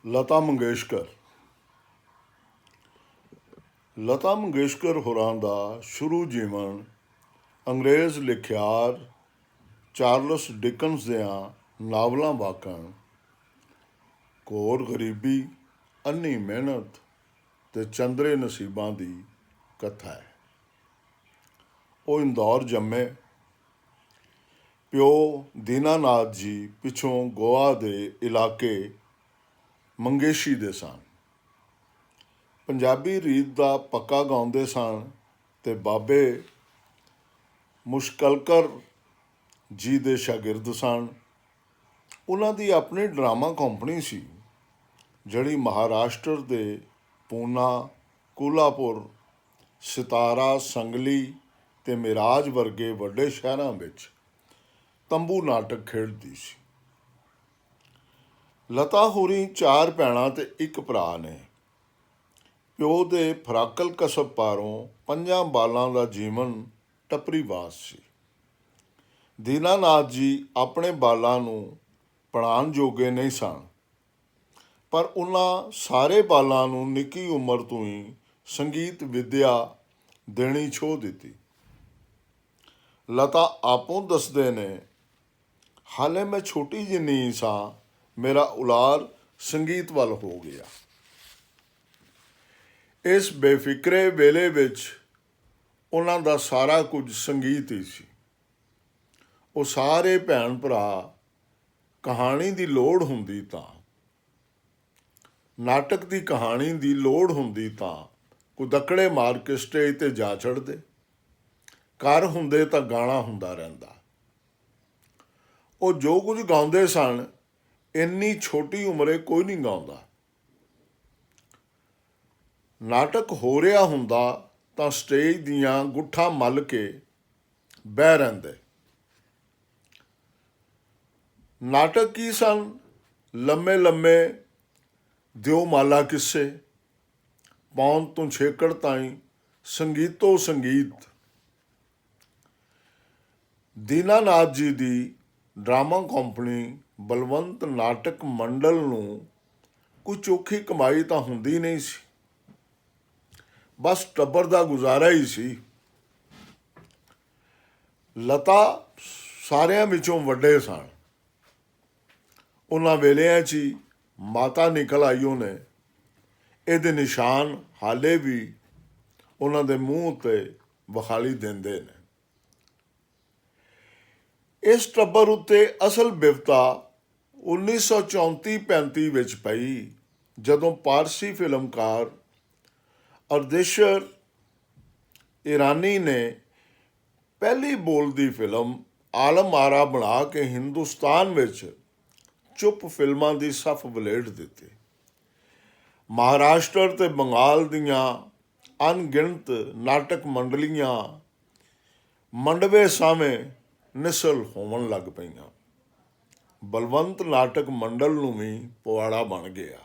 ਲਤਾ ਮੰਗੇਸ਼ਕਰ। ਲਤਾ ਮੰਗੇਸ਼ਕਰ ਹੋਰਾਂ ਦਾ ਸ਼ੁਰੂ ਜੀਵਨ ਅੰਗਰੇਜ਼ ਲਿਖਿਆਰ ਚਾਰਲਸ ਡਿਕਨਸ ਦਿਆਂ ਨਾਵਲਾਂ ਵਾਕਣ ਘੋਰ ਗਰੀਬੀ, ਅੰਨੀ ਮਿਹਨਤ ਤੇ ਚੰਦਰੇ ਨਸੀਬਾਂ ਦੀ ਕਥਾ ਹੈ। ਉਹ ਇੰਦੌਰ ਜੰਮੇ। ਪਿਓ ਦੀਨਾਨਾਥ ਜੀ ਪਿੱਛੋਂ ਗੋਆ ਦੇ ਇਲਾਕੇ ਮੰਗੇਸ਼ੀ ਦੇ ਸਨ। ਪੰਜਾਬੀ ਰੀਤ ਦਾ ਪੱਕਾ ਗਾਉਂਦੇ ਸਨ ਤੇ ਬਾਬੇ ਮੁਸ਼ਕਲਕਰ ਜੀ ਦੇ ਸ਼ਾਗਿਰਦ ਸਨ। ਉਹਨਾਂ ਦੀ ਆਪਣੀ ਡਰਾਮਾ ਕੰਪਨੀ ਸੀ ਜਿਹੜੀ ਮਹਾਰਾਸ਼ਟਰ ਦੇ ਪੂਨਾ, ਕੋਲਾਪੁਰ, ਸਿਤਾਰਾ, ਸੰਗਲੀ ਤੇ ਮਿਰਾਜ ਵਰਗੇ ਵੱਡੇ ਸ਼ਹਿਰਾਂ ਵਿੱਚ ਤੰਬੂ ਨਾਟਕ ਖੇਡਦੀ ਸੀ। ਲਤਾ ਹੋਰੀ 4 ਭੈਣਾਂ ਤੇ 1 ਭਰਾ ਨੇ। ਪਿਓ ਦੇ ਫਰਾਕਲ ਕਸਬ ਪਾਰੋਂ 5 ਬਾਲਾਂ ਦਾ ਜੀਵਨ ਟੱਪਰੀਵਾਸ ਸੀ। ਦੀਨਾਨਾਥ ਜੀ ਆਪਣੇ ਬਾਲਾਂ ਨੂੰ ਪੜ੍ਹਾਉਣ ਜੋਗੇ ਨਹੀਂ ਸਨ, ਪਰ ਉਹਨਾਂ ਸਾਰੇ ਬਾਲਾਂ ਨੂੰ ਨਿੱਕੀ ਉਮਰ ਤੋਂ ਹੀ ਸੰਗੀਤ ਵਿੱਦਿਆ ਦੇਣੀ ਛੋਹ ਦਿੱਤੀ। ਲਤਾ ਆਪੋਂ ਦੱਸਦੇ ਨੇ, ਹਾਲੇ ਮੈਂ ਛੋਟੀ ਜਿੰਨੀ ਸਾਂ, ਮੇਰਾ ਉਲਾਰ ਸੰਗੀਤ ਵੱਲ ਹੋ ਗਿਆ। ਇਸ ਬੇਫਿਕਰੇ ਵੇਲੇ ਵਿੱਚ ਉਹਨਾਂ ਦਾ ਸਾਰਾ ਕੁਝ ਸੰਗੀਤ ਹੀ ਸੀ। ਉਹ ਸਾਰੇ ਭੈਣ ਭਰਾ ਕਹਾਣੀ ਦੀ ਲੋੜ ਹੁੰਦੀ ਤਾਂ ਨਾਟਕ ਦੀ ਕਹਾਣੀ ਦੀ ਲੋੜ ਹੁੰਦੀ ਤਾਂ ਕੁਦੱਕੜੇ ਮਾਰ ਕੇ ਸਟੇਜ 'ਤੇ ਜਾ ਚੜ੍ਹਦੇ। ਘਰ ਹੁੰਦੇ ਤਾਂ ਗਾਣਾ ਹੁੰਦਾ ਰਹਿੰਦਾ। ਉਹ ਜੋ ਕੁਝ ਗਾਉਂਦੇ ਸਨ ਇੰਨੀ ਛੋਟੀ ਉਮਰੇ ਕੋਈ ਨਹੀਂ ਗਾਉਂਦਾ। ਨਾਟਕ ਹੋ ਰਿਹਾ ਹੁੰਦਾ ਤਾਂ ਸਟੇਜ ਦੀਆਂ ਗੁੱਠਾਂ ਮੱਲ ਕੇ ਬਹਿ ਰਹਿੰਦੇ। ਨਾਟਕ ਕੀ ਸਨ? ਲੰਮੇ ਲੰਮੇ ਦਿਓ ਮਾਲਾ ਕਿੱਸੇ, ਪੌਂਦ ਤੋਂ ਛੇਕੜ ਤਾਈਂ ਸੰਗੀਤੋ ਸੰਗੀਤ। ਦੀਨਾਨਾਥ ਜੀ ਦੀ ਡਰਾਮਾ ਕੰਪਨੀ ਬਲਵੰਤ ਨਾਟਕ ਮੰਡਲ ਨੂੰ ਕੋਈ ਚੋਖੀ ਕਮਾਈ ਤਾਂ ਹੁੰਦੀ ਨਹੀਂ ਸੀ, ਬਸ ਟੱਬਰ ਦਾ ਗੁਜ਼ਾਰਾ ਹੀ ਸੀ। ਲਤਾ ਸਾਰਿਆਂ ਵਿੱਚੋਂ ਵੱਡੇ ਸਨ। ਉਹਨਾਂ ਵੇਲਿਆਂ 'ਚ ਹੀ ਮਾਤਾ ਨਿਕਲ ਆਈ ਉਹਨੇ। ਇਹਦੇ ਨਿਸ਼ਾਨ ਹਾਲੇ ਵੀ ਉਹਨਾਂ ਦੇ ਮੂੰਹ ਉੱਤੇ ਵਿਖਾਲੀ ਦਿੰਦੇ ਨੇ। ਇਸ ਟੱਬਰ ਉੱਤੇ ਅਸਲ ਬਿਪਤਾ 1934-35 ਵਿੱਚ ਪਈ, ਜਦੋਂ ਪਾਰਸੀ ਫਿਲਮਕਾਰ ਅਰਦੇਸ਼ਰ ਇਰਾਨੀ ਨੇ ਪਹਿਲੀ ਬੋਲਦੀ ਫਿਲਮ ਆਲਮ ਆਰਾ ਬਣਾ ਕੇ ਹਿੰਦੁਸਤਾਨ ਵਿੱਚ ਚੁੱਪ ਫਿਲਮਾਂ ਦੀ ਸਫ ਵਲੇਟ ਦਿੱਤੀ। ਮਹਾਰਾਸ਼ਟਰ ਤੇ ਬੰਗਾਲ ਦੀਆਂ ਅਣਗਿਣਤ ਨਾਟਕ ਮੰਡਲੀਆਂ ਮੰਡਵੇ ਸਾਵੇਂ ਨਿਸਲ ਹੋਣ ਲੱਗ ਪਈਆਂ। ਬਲਵੰਤ ਨਾਟਕ ਮੰਡਲ ਨੂੰ ਵੀ ਪੁਆੜਾ ਬਣ ਗਿਆ।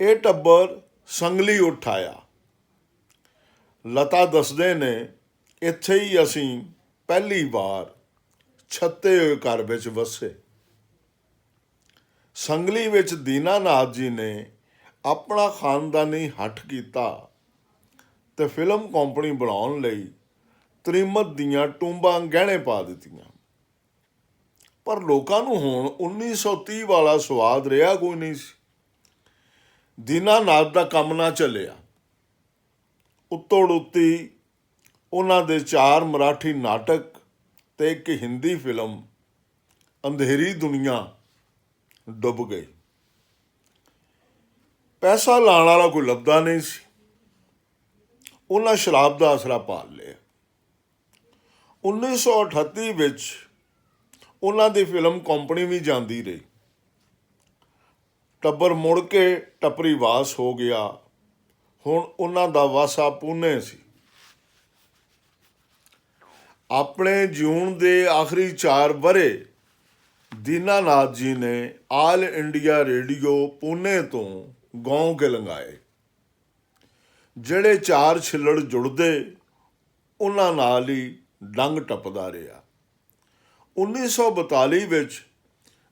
ਇਹ ਟੱਬਰ ਸੰਗਲੀ ਉੱਠ ਆਇਆ। ਲਤਾ ਦੱਸਦੇ ਨੇ, ਇੱਥੇ ਹੀ ਅਸੀਂ ਪਹਿਲੀ ਵਾਰ ਛੱਤੇ ਹੋਏ ਘਰ ਵਿੱਚ ਵਸੇ। ਸੰਗਲੀ ਵਿੱਚ ਦੀਨਾਨਾਥ ਜੀ ਨੇ ਆਪਣਾ ਖਾਨਦਾਨੀ ਹੱਠ ਕੀਤਾ ਤੇ ਫਿਲਮ ਕੰਪਨੀ ਬਣਾਉਣ ਲਈ ਤ੍ਰੀਮਤ ਦੀਆਂ ਟੂੰਬਾਂ ਗਹਿਣੇ ਪਾ ਦਿੱਤੀਆਂ। ਪਰ ਲੋਕਾਂ ਨੂੰ ਹੁਣ 1930 ਵਾਲਾ ਸਵਾਦ ਰਿਹਾ ਕੋਈ ਨਹੀਂ ਸੀ। ਦੀਨਾਨਾਥ ਦਾ ਕੰਮ ਨਾ ਚੱਲਿਆ। ਉੱਤੋੜ ਉੱਤੀ ਉਹਨਾਂ ਦੇ 4 ਮਰਾਠੀ ਨਾਟਕ ਤੇ 1 ਹਿੰਦੀ ਫਿਲਮ ਅੰਧੇਰੀ ਦੁਨੀਆ ਡੁੱਬ ਗਈ। ਪੈਸਾ ਲਾਉਣ ਵਾਲਾ ਕੋਈ ਲੱਭਦਾ ਨਹੀਂ ਸੀ। ਉਹਨਾਂ ਸ਼ਰਾਬ ਦਾ ਆਸਰਾ ਪਾਲ ਲਿਆ। 1938 ਵਿੱਚ ਉਹਨਾਂ ਦੀ ਫਿਲਮ ਕੰਪਨੀ ਵੀ ਜਾਂਦੀ ਰਹੀ। ਟੱਬਰ ਮੁੜ ਕੇ ਟੱਪਰੀਵਾਸ ਹੋ ਗਿਆ। ਹੁਣ ਉਹਨਾਂ ਦਾ ਵਾਸਾ ਪੂਨੇ ਸੀ। ਆਪਣੇ ਜਿਉਣ ਦੇ ਆਖਰੀ 4 ਵਰ੍ਹੇ ਦੀਨਾਨਾਥ ਜੀ ਨੇ ਆਲ ਇੰਡੀਆ ਰੇਡੀਓ ਪੂਨੇ ਤੋਂ ਗਾਉਂ ਕੇ ਲੰਘਾਏ। ਜਿਹੜੇ 4 ਛਿੱਲੜ ਜੁੜਦੇ ਉਹਨਾਂ ਨਾਲ ਹੀ ਡੰਗ ਟੱਪਦਾ ਰਿਹਾ। 1942 ਵਿੱਚ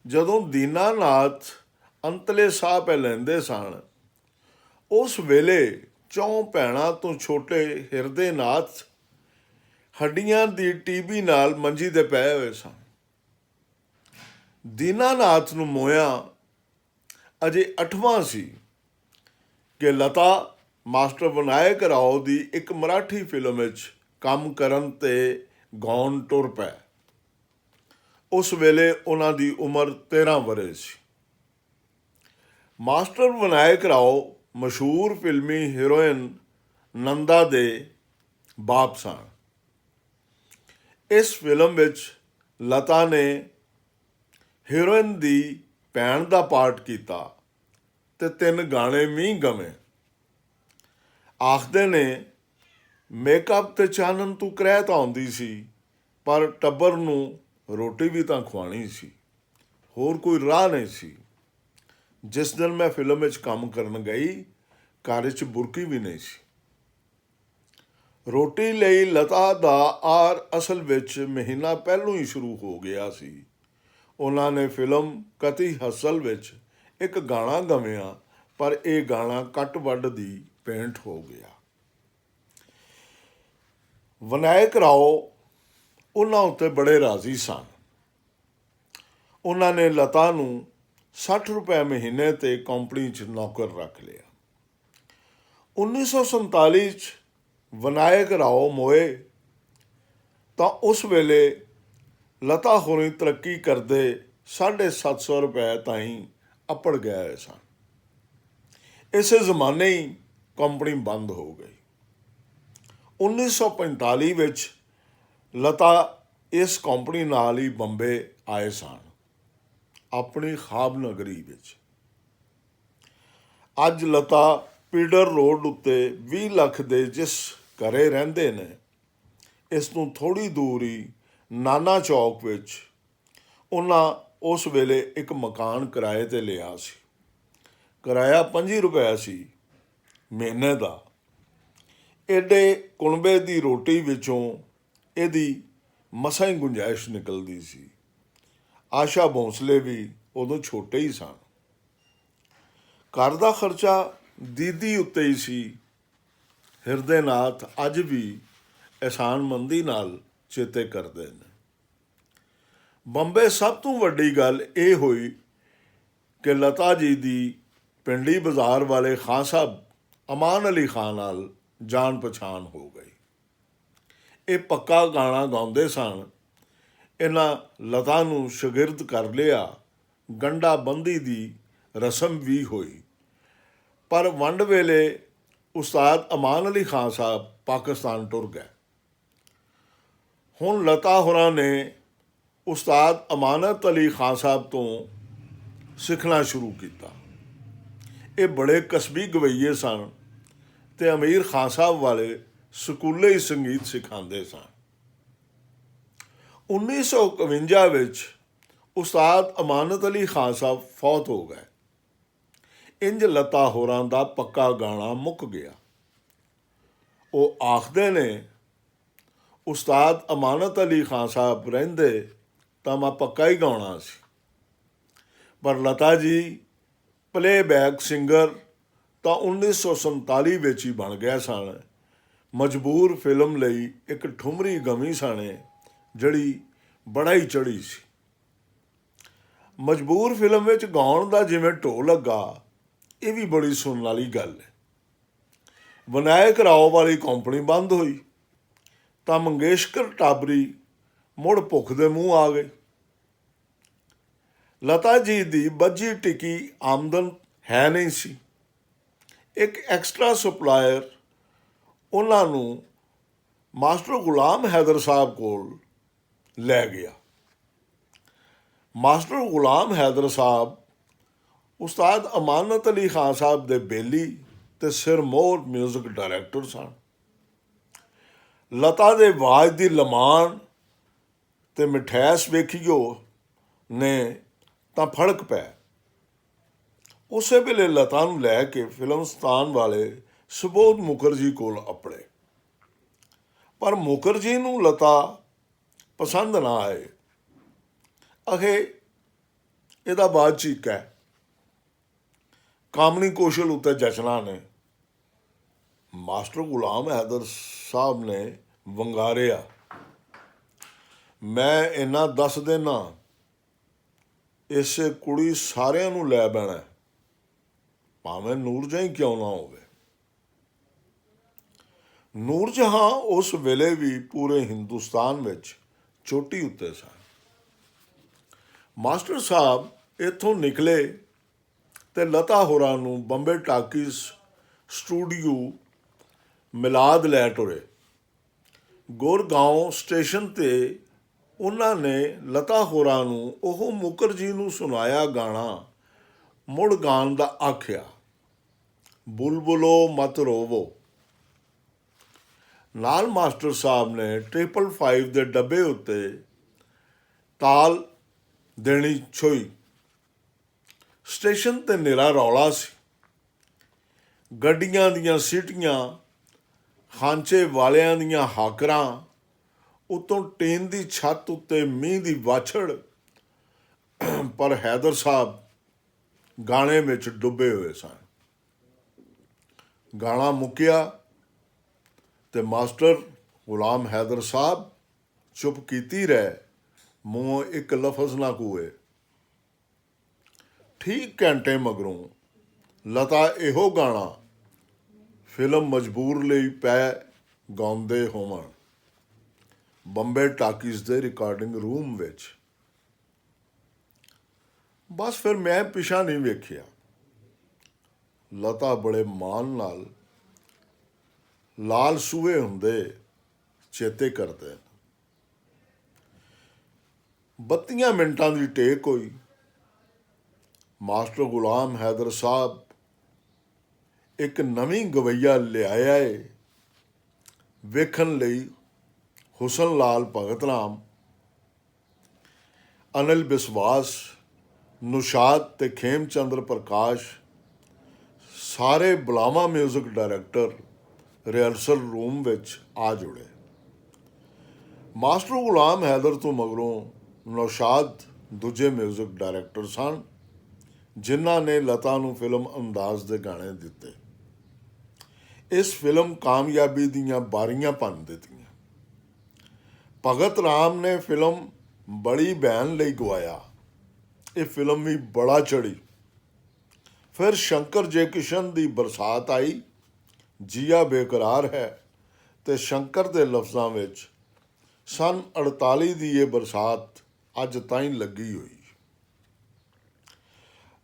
ਜਦੋਂ ਦੀਨਾਨਾਥ ਅੰਤਲੇ ਸਾਹ ਪੈ ਲੈਂਦੇ ਸਨ, ਉਸ ਵੇਲੇ ਚੌਂ ਭੈਣਾਂ ਤੋਂ ਛੋਟੇ ਹਿਰਦੇ ਨਾਥ ਹੱਡੀਆਂ ਦੀ ਟੀਬੀ ਨਾਲ ਮੰਜੀ 'ਤੇ ਪਏ ਹੋਏ ਸਨ। ਦੀਨਾਨਾਥ ਨੂੰ ਮੋਇਆ ਅਜੇ 8ਵਾਂ ਸੀ ਕਿ ਲਤਾ ਮਾਸਟਰ ਵਿਨਾਇਕ ਰਾਓ ਦੀ ਇੱਕ ਮਰਾਠੀ ਫਿਲਮ ਵਿੱਚ ਕੰਮ ਕਰਨ ਤੇ ਗਾਉਣ ਟੁਰ ਪਏ। ਉਸ ਵੇਲੇ ਉਹਨਾਂ ਦੀ ਉਮਰ 13 ਵਰ੍ਹੇ ਸੀ। ਮਾਸਟਰ ਵਿਨਾਇਕ ਰਾਓ ਮਸ਼ਹੂਰ ਫਿਲਮੀ ਹੀਰੋਇਨ ਨੰਦਾ ਦੇ ਬਾਪ ਸਨ। ਇਸ ਫਿਲਮ ਵਿੱਚ ਲਤਾ ਨੇ ਹੀਰੋਇਨ ਦੀ ਭੈਣ ਦਾ ਪਾਰਟ ਕੀਤਾ ਤੇ 3 ਗਾਣੇ ਵੀ ਗਵੇ। ਆਖਦੇ ਨੇ ਮੇਕਅਪ ਤੇ ਚਾਨਣ ਤੂੰ ਕਰਿਆ ਤਾਂ ਆਉਂਦੀ ਸੀ, ਪਰ ਟੱਬਰ ਨੂੰ ਰੋਟੀ ਵੀ ਤਾਂ ਖਵਾਉਣੀ ਸੀ, ਹੋਰ ਕੋਈ ਰਾਹ ਨਹੀਂ ਸੀ। ਜਿਸ ਦਿਨ ਮੈਂ ਫਿਲਮ ਵਿੱਚ ਕੰਮ ਕਰਨ ਗਈ, ਘਰ ਵਿੱਚ ਬੁਰਕੀ ਵੀ ਨਹੀਂ ਸੀ। ਰੋਟੀ ਲਈ ਲਤਾ ਦਾ ਆਰ ਅਸਲ ਵਿੱਚ ਮਹੀਨਾ ਪਹਿਲੋਂ ਹੀ ਸ਼ੁਰੂ ਹੋ ਗਿਆ ਸੀ। ਉਹਨਾਂ ਨੇ ਫਿਲਮ ਕਤੀ ਹਸਲ ਵਿੱਚ ਇੱਕ ਗਾਣਾ ਗਵਿਆ, ਪਰ ਇਹ ਗਾਣਾ ਕੱਟ ਵੱਢ ਦੀ ਪੇਂਟ ਹੋ ਗਿਆ। ਵਿਨਾਇਕ ਰਾਓ ਉਹਨਾਂ ਉੱਤੇ ਬੜੇ ਰਾਜ਼ੀ ਸਨ। ਉਹਨਾਂ ਨੇ ਲਤਾ ਨੂੰ 60 ਰੁਪਏ ਮਹੀਨੇ 'ਤੇ ਕੰਪਨੀ 'ਚ ਨੌਕਰ ਰੱਖ ਲਿਆ। 1947 'ਚ ਵਿਨਾਇਕ ਰਾਓ ਮੋਏ ਤਾਂ ਉਸ ਵੇਲੇ ਲਤਾ ਹੋਣੀ ਤਰੱਕੀ ਕਰਦੇ 750 ਰੁਪਏ ਤਾਈਂ ਅੱਪੜ ਗਏ ਸਨ। ਇਸੇ ਜ਼ਮਾਨੇ ਹੀ ਕੰਪਨੀ ਬੰਦ ਹੋ ਗਈ। 1945 ਵਿੱਚ ਲਤਾ ਇਸ ਕੰਪਨੀ ਨਾਲ ਹੀ ਬੰਬੇ ਆਏ ਸਨ, ਆਪਣੀ ਖਾਬ ਨਗਰੀ ਵਿੱਚ। ਅੱਜ ਲਤਾ ਪੀਡਰ ਰੋਡ ਉੱਤੇ 20 ਲੱਖ ਦੇ ਜਿਸ ਘਰੇ ਰਹਿੰਦੇ ਨੇ, ਇਸ ਤੋਂ ਥੋੜ੍ਹੀ ਦੂਰ ਹੀ ਨਾਨਾ ਚੌਕ ਵਿੱਚ ਉਹਨਾਂ ਉਸ ਵੇਲੇ ਇੱਕ ਮਕਾਨ ਕਿਰਾਏ 'ਤੇ ਲਿਆ ਸੀ। ਕਿਰਾਇਆ 25 ਰੁਪਏ ਸੀ ਮਹੀਨੇ ਦਾ। ਐਡੇ ਕੁਣਬੇ ਦੀ ਰੋਟੀ ਵਿੱਚੋਂ ਇਹਦੀ ਮਸਾਂ ਹੀ ਗੁੰਜਾਇਸ਼ ਨਿਕਲਦੀ ਸੀ। ਆਸ਼ਾ ਭੋਂਸਲੇ ਵੀ ਉਦੋਂ ਛੋਟੇ ਹੀ ਸਨ। ਘਰ ਦਾ ਖਰਚਾ ਦੀਦੀ ਉੱਤੇ ਹੀ ਸੀ। ਹਿਰਦੇ ਨਾਥ ਅੱਜ ਵੀ ਅਹਿਸਾਨਮੰਦੀ ਨਾਲ ਚੇਤੇ ਕਰਦੇ ਨੇ। ਬੰਬੇ ਸਭ ਤੋਂ ਵੱਡੀ ਗੱਲ ਇਹ ਹੋਈ ਕਿ ਲਤਾ ਜੀ ਦੀ ਪਿੰਡੀ ਬਾਜ਼ਾਰ ਵਾਲੇ ਖਾਨ ਸਾਹਿਬ ਅਮਾਨ ਅਲੀ ਖਾਨ ਨਾਲ ਜਾਣ ਪਛਾਣ ਹੋ ਗਈ। ਇਹ ਪੱਕਾ ਗਾਣਾ ਗਾਉਂਦੇ ਸਨ। ਇਹਨਾਂ ਲਤਾ ਨੂੰ ਸ਼ਾਗਿਰਦ ਕਰ ਲਿਆ। ਗੰਢਾ ਬੰਦੀ ਦੀ ਰਸਮ ਵੀ ਹੋਈ, ਪਰ ਵੰਡ ਵੇਲੇ ਉਸਤਾਦ ਅਮਾਨ ਅਲੀ ਖਾਨ ਸਾਹਿਬ ਪਾਕਿਸਤਾਨ ਟੁਰ ਗਏ। ਹੁਣ ਲਤਾ ਹੋਰਾਂ ਨੇ ਉਸਤਾਦ ਅਮਾਨਤ ਅਲੀ ਖਾਨ ਸਾਹਿਬ ਤੋਂ ਸਿੱਖਣਾ ਸ਼ੁਰੂ ਕੀਤਾ। ਇਹ ਬੜੇ ਕਸਬੀ ਗਵਈਏ ਸਨ ਤੇ ਅਮੀਰ ਖਾਨ ਸਾਹਿਬ ਵਾਲੇ ਸਕੂਲੇ ਹੀ ਸੰਗੀਤ ਸਿਖਾਉਂਦੇ ਸਨ। 1951 ਵਿੱਚ ਉਸਤਾਦ ਅਮਾਨਤ ਅਲੀ ਖਾਨ ਸਾਹਿਬ ਫੌਤ ਹੋ ਗਏ। ਇੰਜ ਲਤਾ ਹੋਰਾਂ ਦਾ ਪੱਕਾ ਗਾਣਾ ਮੁੱਕ ਗਿਆ। ਉਹ ਆਖਦੇ ਨੇ ਉਸਤਾਦ ਅਮਾਨਤ ਅਲੀ ਖਾਨ ਸਾਹਿਬ ਰਹਿੰਦੇ ਤਾਂ ਮੈਂ ਪੱਕਾ ਹੀ ਗਾਉਣਾ ਸੀ, ਪਰ ਲਤਾ ਜੀ ਪਲੇਬੈਕ ਸਿੰਗਰ ਤਾਂ 1947 ਵਿੱਚ ਹੀ ਬਣ ਗਏ ਸਨ। ਮਜਬੂਰ ਫਿਲਮ ਲਈ ਇੱਕ ਠੁਮਰੀ ਗਵੀ ਸਣੇ, ਜਿਹੜੀ ਬੜਾ ਹੀ ਚੜ੍ਹੀ ਸੀ। ਮਜਬੂਰ ਫਿਲਮ ਵਿੱਚ ਗਾਉਣ ਦਾ ਜਿਵੇਂ ਢੋਅ ਲੱਗਾ, ਇਹ ਵੀ ਬੜੀ ਸੁਣਨ ਵਾਲੀ ਗੱਲ ਹੈ। ਵਿਨਾਇਕ ਰਾਓ ਵਾਲੀ ਕੰਪਨੀ ਬੰਦ ਹੋਈ ਤਾਂ ਮੰਗੇਸ਼ਕਰ ਟਾਬਰੀ ਮੁੜ ਭੁੱਖ ਦੇ ਮੂੰਹ ਆ ਗਈ। ਲਤਾ ਜੀ ਦੀ ਬੱਝੀ ਟਿਕੀ ਆਮਦਨ ਹੈ ਨਹੀਂ ਸੀ। ਇੱਕ ਐਕਸਟਰਾ ਸਪਲਾਇਰ ਉਹਨਾਂ ਨੂੰ ਮਾਸਟਰ ਗੁਲਾਮ ਹੈਦਰ ਸਾਹਿਬ ਕੋਲ ਲੈ ਗਿਆ। ਮਾਸਟਰ ਗੁਲਾਮ ਹੈਦਰ ਸਾਹਿਬ ਉਸਤਾਦ ਅਮਾਨਤ ਅਲੀ ਖਾਨ ਸਾਹਿਬ ਦੇ ਬੇਲੀ ਤੇ ਸਿਰਮੌਰ ਮਿਊਜ਼ਿਕ ਡਾਇਰੈਕਟਰ ਸਨ। ਲਤਾ ਦੇ ਆਵਾਜ਼ ਦੀ ਲਮਾਨ ਤੇ ਮਿਠਾਸ ਵੇਖੀਓ ਨੇ ਤਾਂ ਫੜਕ ਪੈ। ਉਸੇ ਵੇਲੇ ਲਤਾ ਨੂੰ ਲੈ ਕੇ ਫਿਲਮਸਤਾਨ ਵਾਲੇ ਸੁਬੋਧ ਮੁਖਰਜੀ ਕੋਲ ਅੱਪੜੇ, ਪਰ ਮੁਖਰਜੀ ਨੂੰ ਲਤਾ ਪਸੰਦ ਨਾ ਆਏ। ਅਖੇ ਇਹਦਾ ਬਾਅਦ ਚੀਕਾ ਹੈ। ਕਾਮਣੀ ਕੌਸ਼ਲ ਉੱਤੇ ਜਚਨਾ ਨੇ ਮਾਸਟਰ ਗੁਲਾਮ ਹੈਦਰ ਸਾਹਿਬ ਨੇ ਵੰਗਾਰਿਆ। ਮੈਂ ਇੰਨਾ ਦੱਸ ਦੇਣਾ, ਇਸੇ ਕੁੜੀ ਸਾਰਿਆਂ ਨੂੰ ਲੈ ਬਹਿਣਾ, ਭਾਵੇਂ ਨੂਰਜਹਾਂ ਕਿਉਂ ਨਾ ਹੋਵੇ। ਨੂਰਜਹਾਂ ਉਸ ਵੇਲੇ ਵੀ ਪੂਰੇ ਹਿੰਦੁਸਤਾਨ ਵਿੱਚ ਚੋਟੀ ਉੱਤੇ ਸਨ। ਮਾਸਟਰ ਸਾਹਿਬ ਇੱਥੋਂ ਨਿਕਲੇ ਤੇ ਲਤਾ ਹੋਰਾਂ ਨੂੰ ਬੰਬੇ ਟਾਕੀਜ਼ ਸਟੂਡੀਓ ਮਿਲਾਦ ਲੈ ਟੁਰੇ। ਗੁਰਗਾਉਂ ਸਟੇਸ਼ਨ 'ਤੇ ਉਹਨਾਂ ਨੇ ਲਤਾ ਹੋਰਾਂ ਨੂੰ ਉਹ ਮੁਖਰਜੀ ਨੂੰ ਸੁਣਾਇਆ ਗਾਣਾ ਮੁੜ ਗਾਣ ਦਾ ਆਖਿਆ, ਬੁਲਬੁਲੋ ਮਤ ਰੋਵੋ। ਨਾਲ ਮਾਸਟਰ ਸਾਹਿਬ ਨੇ 555 ਦੇ ਡੱਬੇ ਉੱਤੇ ਤਾਲ ਦੇਣੀ ਛੋਈ। ਸਟੇਸ਼ਨ 'ਤੇ ਨਿਰਾ ਰੌਲਾ ਸੀ। ਗੱਡੀਆਂ ਦੀਆਂ ਸੀਟੀਆਂ, ਖਾਂਚੇ ਵਾਲਿਆਂ ਦੀਆਂ ਹਾਕਰਾਂ, ਉੱਤੋਂ ਟੀਨ ਦੀ ਛੱਤ ਉੱਤੇ ਮੀਂਹ ਦੀ ਵਾਛੜ। ਪਰ ਹੈਦਰ ਸਾਹਿਬ ਗਾਣੇ ਵਿੱਚ ਡੁੱਬੇ ਹੋਏ ਸਨ। ਗਾਣਾ ਮੁੱਕਿਆ ਤੇ ਮਾਸਟਰ ਗੁਲਾਮ ਹੈਦਰ ਸਾਹਿਬ ਚੁੱਪ ਕੀਤੀ ਰਹਿ, ਮੂੰਹੋਂ ਇੱਕ ਲਫ਼ਜ਼ ਨਾ ਕੂਏ। ਠੀਕ ਘੰਟੇ ਮਗਰੋਂ ਲਤਾ ਇਹੋ ਗਾਣਾ ਫਿਲਮ ਮਜਬੂਰ ਲਈ ਪੈ ਗਾਉਂਦੇ ਹੋਵਣ ਬੰਬੇ ਟਾਕੀਜ਼ ਦੇ ਰਿਕਾਰਡਿੰਗ ਰੂਮ ਵਿੱਚ। ਬਸ ਫਿਰ ਮੈਂ ਪਿਛਾ ਨਹੀਂ ਵੇਖਿਆ। ਲਤਾ ਬੜੇ ਮਾਣ ਨਾਲ ਲਾਲ ਸੂਏ ਹੁੰਦੇ ਚੇਤੇ ਕਰਦੇ। 32 ਮਿੰਟਾਂ ਦੀ ਟੇਕ ਹੋਈ। ਮਾਸਟਰ ਗੁਲਾਮ ਹੈਦਰ ਸਾਹਿਬ ਇੱਕ ਨਵੀਂ ਗਵਈਆ ਲਿਆਇਆ ਏ ਵੇਖਣ ਲਈ। ਹੁਸਨ ਲਾਲ ਭਗਤ ਰਾਮ, ਅਨਿਲ ਬਿਸਵਾਸ, ਨੁਸ਼ਾਦ ਤੇ ਖੇਮ ਚੰਦਰ ਪ੍ਰਕਾਸ਼ ਸਾਰੇ ਬੁਲਾਵਾ ਮਿਊਜ਼ਿਕ ਡਾਇਰੈਕਟਰ ਰਿਹਰਸਲ ਰੂਮ ਵਿੱਚ ਆ ਜੁੜੇ। ਮਾਸਟਰ ਗੁਲਾਮ ਹੈਦਰ ਤੋਂ ਮਗਰੋਂ ਨੌਸ਼ਾਦ ਦੂਜੇ ਮਿਊਜ਼ਿਕ ਡਾਇਰੈਕਟਰ ਸਨ, ਜਿਨ੍ਹਾਂ ਨੇ ਲਤਾ ਨੂੰ ਫਿਲਮ ਅੰਦਾਜ਼ ਦੇ ਗਾਣੇ ਦਿੱਤੇ। ਇਸ ਫਿਲਮ ਕਾਮਯਾਬੀ ਦੀਆਂ ਬਾਰੀਆਂ ਭੰਨ ਦਿੱਤੀਆਂ। ਭਗਤ ਰਾਮ ਨੇ ਫਿਲਮ ਬੜੀ ਬਹਿਨ ਲਈ ਗਵਾਇਆ। ਇਹ ਫਿਲਮ ਵੀ ਬੜਾ ਚੜੀ। ਫਿਰ ਸ਼ੰਕਰ ਜੈ ਕਿਸ਼ਨ ਦੀ ਬਰਸਾਤ ਆਈ। ਜੀਆ ਬੇਕਰਾਰ ਹੈ ਤੇ ਸ਼ੰਕਰ ਦੇ ਲਫ਼ਜ਼ਾਂ ਵਿੱਚ ਸੰਨ 48 ਦੀ ਇਹ ਬਰਸਾਤ ਅੱਜ ਤਾਈਂ ਲੱਗੀ ਹੋਈ।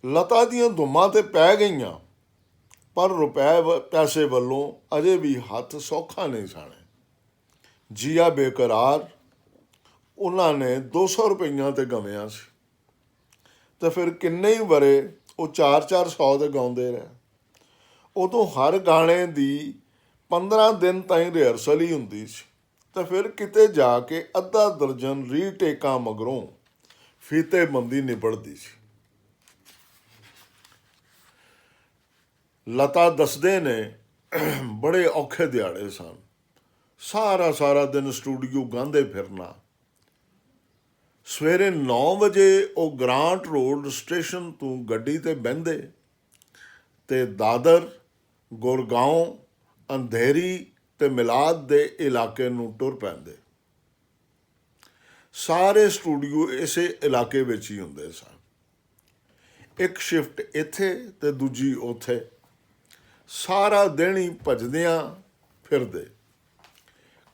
ਲਤਾ ਦੀਆਂ ਧੁੰਮਾਂ ਤੇ ਪੈ ਗਈਆਂ, ਪਰ ਰੁਪਏ ਪੈਸੇ ਵੱਲੋਂ ਅਜੇ ਵੀ ਹੱਥ ਸੌਖਾ ਨਹੀਂ ਸਨ। ਜੀਆ ਬੇਕਰਾਰ ਉਹਨਾਂ ਨੇ 200 ਰੁਪਈਆਂ 'ਤੇ ਗਵਿਆ ਸੀ, ਤੇ ਫਿਰ ਕਿੰਨੇ ਹੀ ਵਰੇ ਉਹ 400 ਦੇ ਗਾਉਂਦੇ ਰਹੇ। ਉਦੋਂ ਹਰ ਗਾਣੇ ਦੀ 15 ਦਿਨ ਤਾਈਂ ਰਿਹਰਸਲ ਹੀ ਹੁੰਦੀ ਸੀ, ਤੇ ਫਿਰ ਕਿਤੇ ਜਾ ਕੇ ਅੱਧਾ ਦਰਜਨ ਰੀਟੇਕਾਂ ਮਗਰੋਂ ਫੀਤੇਬੰਦੀ ਨਿਬੜਦੀ ਸੀ। ਲਤਾ ਦੱਸਦੇ ਨੇ ਬੜੇ ਔਖੇ ਦਿਹਾੜੇ ਸਨ। ਸਾਰਾ ਦਿਨ ਸਟੂਡੀਓ ਗਾਉਂਦੇ ਫਿਰਨਾ। ਸਵੇਰੇ 9 ਵਜੇ ਉਹ ਗ੍ਰਾਂਟ ਰੋਡ ਸਟੇਸ਼ਨ ਤੋਂ ਗੱਡੀ 'ਤੇ ਬਹਿੰਦੇ ਤੇ ਦਾਦਰ, ਗੁਰਗਾਉਂ, ਅੰਧੇਰੀ ਤੇ ਮਿਲਾਦ ਦੇ ਇਲਾਕੇ ਨੂੰ ਟੁਰ ਪੈਂਦੇ। ਸਾਰੇ ਸਟੂਡੀਓ ਇਸੇ ਇਲਾਕੇ ਵਿੱਚ ਹੀ ਹੁੰਦੇ ਸਨ। ਇੱਕ ਸ਼ਿਫਟ ਇੱਥੇ ਤੇ ਦੂਜੀ ਉੱਥੇ। ਸਾਰਾ ਦਿਨ ਹੀ ਭੱਜਦਿਆਂ ਫਿਰਦੇ।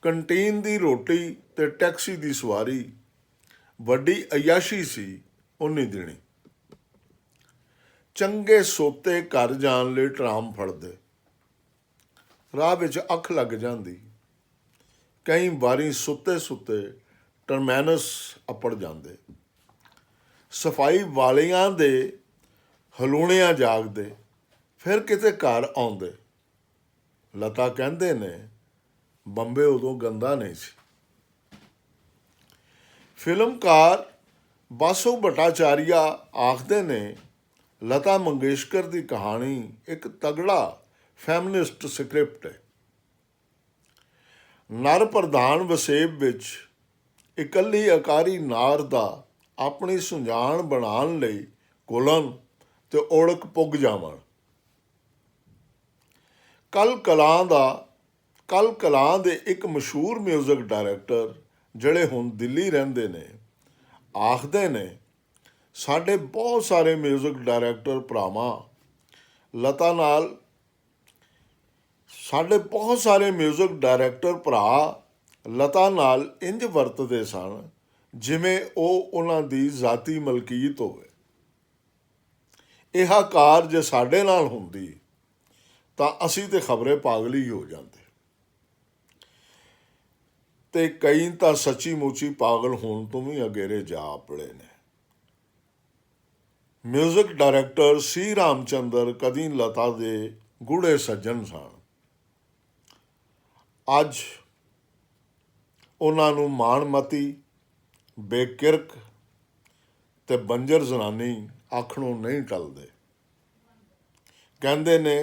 ਕੰਟੀਨ ਦੀ ਰੋਟੀ ਤੇ ਟੈਕਸੀ ਦੀ ਸਵਾਰੀ ਵੱਡੀ ਅਯਾਸ਼ੀ ਸੀ ਉਨੀ ਦਿਨੀ। ਚੰਗੇ ਸੋਤੇ ਘਰ ਜਾਣ ਲਈ ਟਰਾਮ ਫੜਦੇ। ਰਾਹ ਵਿੱਚ ਅੱਖ ਲੱਗ ਜਾਂਦੀ। ਕਈ ਵਾਰੀ ਸੁੱਤੇ ਟਰਮੈਨਸ ਅੱਪੜ ਜਾਂਦੇ। ਸਫਾਈ ਵਾਲਿਆਂ ਦੇ ਹਲੂਣਿਆਂ ਜਾਗਦੇ, ਫਿਰ ਕਿਤੇ ਘਰ ਆਉਂਦੇ। ਲਤਾ ਕਹਿੰਦੇ ਨੇ ਬੰਬੇ ਉਦੋਂ ਗੰਦਾ ਨਹੀਂ ਸੀ। ਫਿਲਮਕਾਰ ਬਾਸੂ ਭੱਟਾਚਾਰੀਆ ਆਖਦੇ ਨੇ ਲਤਾ ਮੰਗੇਸ਼ਕਰ ਦੀ ਕਹਾਣੀ ਇੱਕ ਤਗੜਾ ਫੈਮਿਨਿਸਟ ਸਕ੍ਰਿਪਟ ਹੈ। ਨਰ ਪ੍ਰਧਾਨ ਵਸੇਬ ਵਿੱਚ ਇਕੱਲੀ ਅਕਾਰੀ ਨਾਰ ਦਾ ਆਪਣੀ ਸੁੰਜਾਣ ਬਣਾਉਣ ਲਈ ਘੁਲਣ ਤੇ ਓੜਕ ਪੁੱਗ ਜਾਵਣ। ਕਲ ਕਲਾਂ ਦੇ ਇੱਕ ਮਸ਼ਹੂਰ ਮਿਊਜ਼ਿਕ ਡਾਇਰੈਕਟਰ ਜਿਹੜੇ ਹੁਣ ਦਿੱਲੀ ਰਹਿੰਦੇ ਨੇ ਆਖਦੇ ਨੇ ਸਾਡੇ ਬਹੁਤ ਸਾਰੇ ਮਿਊਜ਼ਿਕ ਡਾਇਰੈਕਟਰ ਭਰਾਵਾਂ ਲਤਾ ਨਾਲ ਸਾਡੇ ਬਹੁਤ ਸਾਰੇ ਮਿਊਜ਼ਿਕ ਡਾਇਰੈਕਟਰ ਭਰਾ ਲਤਾ ਨਾਲ ਇੰਜ ਵਰਤਦੇ ਸਨ ਜਿਵੇਂ ਉਹ ਉਹਨਾਂ ਦੀ ਜ਼ਾਤੀ ਮਲਕੀਅਤ ਹੋਵੇ। ਇਹ ਕਾਰ ਜੇ ਸਾਡੇ ਨਾਲ ਹੁੰਦੀ ਤਾਂ ਅਸੀਂ ਤੇ ਖਬਰੇ ਪਾਗਲ ਹੀ ਹੋ ਜਾਂਦੇ, ਤੇ ਕਈ ਤਾਂ ਸੱਚੀ ਮੁੱਚੀ ਪਾਗਲ ਹੋਣ ਤੋਂ ਵੀ ਅਗੇਰੇ ਜਾ ਪੜੇ ਨੇ। ਮਿਊਜ਼ਿਕ ਡਾਇਰੈਕਟਰ ਸੀ ਰਾਮਚੰਦਰ ਕਦੀ ਲਤਾ ਦੇ ਗੂੜੇ ਸੱਜਣ ਸਨ। ਅੱਜ ਉਹਨਾਂ ਨੂੰ ਮਾਣਮਤੀ, ਬੇਕਿਰਕ ਤੇ ਬੰਜਰ ਜ਼ਨਾਨੀ ਆਖਣੋਂ ਨਹੀਂ ਟਲਦੇ। ਕਹਿੰਦੇ ਨੇ